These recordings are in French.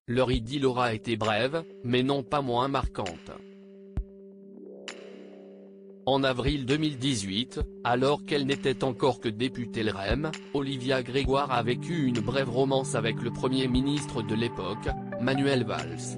leur idylle aura été brève, mais non pas moins marquante. En avril 2018, alors qu'elle n'était encore que députée LREM, Olivia Grégoire a vécu une brève romance avec le Premier ministre de l'époque, Manuel Valls.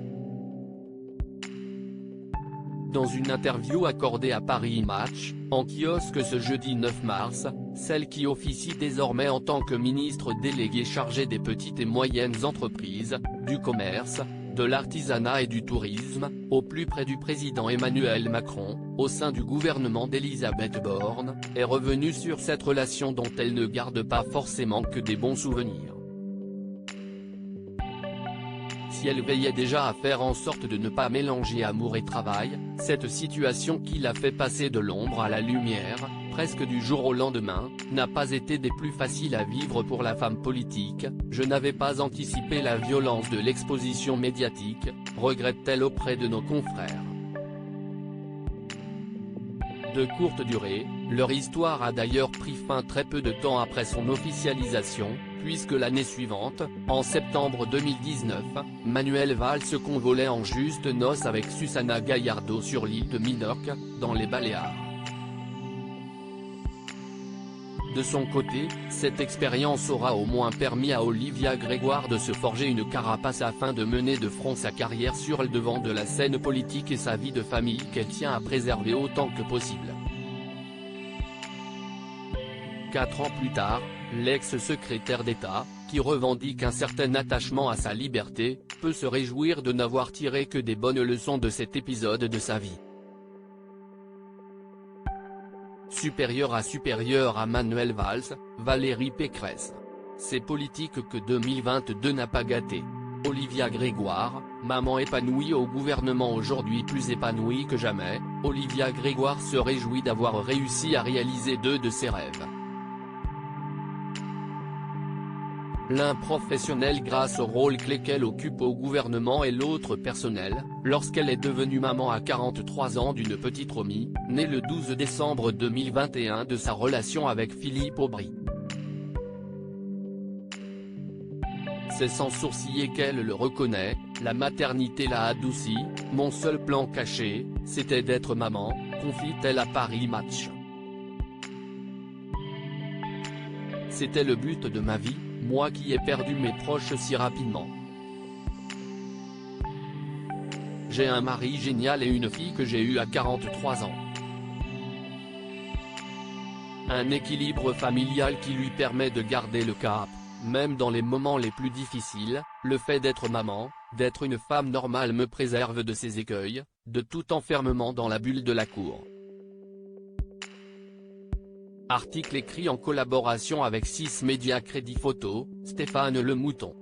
Dans une interview accordée à Paris Match, en kiosque ce jeudi 9 mars, celle qui officie désormais en tant que ministre déléguée chargée des petites et moyennes entreprises, du commerce, de l'artisanat et du tourisme, au plus près du président Emmanuel Macron, au sein du gouvernement d'Elisabeth Borne, est revenue sur cette relation dont elle ne garde pas forcément que des bons souvenirs. Si elle veillait déjà à faire en sorte de ne pas mélanger amour et travail, cette situation qui l'a fait passer de l'ombre à la lumière, presque du jour au lendemain, n'a pas été des plus faciles à vivre pour la femme politique. Je n'avais pas anticipé la violence de l'exposition médiatique, regrette-t-elle auprès de nos confrères. De courte durée, leur histoire a d'ailleurs pris fin très peu de temps après son officialisation, puisque l'année suivante, en septembre 2019, Manuel Valls se convolait en juste noces avec Susana Gallardo sur l'île de Minorque, dans les Baléares. De son côté, cette expérience aura au moins permis à Olivia Grégoire de se forger une carapace afin de mener de front sa carrière sur le devant de la scène politique et sa vie de famille qu'elle tient à préserver autant que possible. 4 ans plus tard, l'ex-secrétaire d'État, qui revendique un certain attachement à sa liberté, peut se réjouir de n'avoir tiré que des bonnes leçons de cet épisode de sa vie. Supérieure à Manuel Valls, Valérie Pécresse. C'est politique que 2022 n'a pas gâté. Olivia Grégoire, maman épanouie au gouvernement aujourd'hui plus épanouie que jamais, Olivia Grégoire se réjouit d'avoir réussi à réaliser 2 de ses rêves. L'un professionnel grâce au rôle clé qu'elle occupe au gouvernement et l'autre personnel, lorsqu'elle est devenue maman à 43 ans d'une petite Romy, née le 12 décembre 2021 de sa relation avec Philippe Aubry. C'est sans sourciller qu'elle le reconnaît, la maternité l'a adoucie, mon seul plan caché, c'était d'être maman, confie-t-elle à Paris Match. C'était le but de ma vie, moi qui ai perdu mes proches si rapidement. J'ai un mari génial et une fille que j'ai eue à 43 ans. Un équilibre familial qui lui permet de garder le cap, même dans les moments les plus difficiles. Le fait d'être maman, d'être une femme normale me préserve de ces écueils, de tout enfermement dans la bulle de la cour. Article écrit en collaboration avec 6 médias Crédit Photo, Stéphane Le Mouton.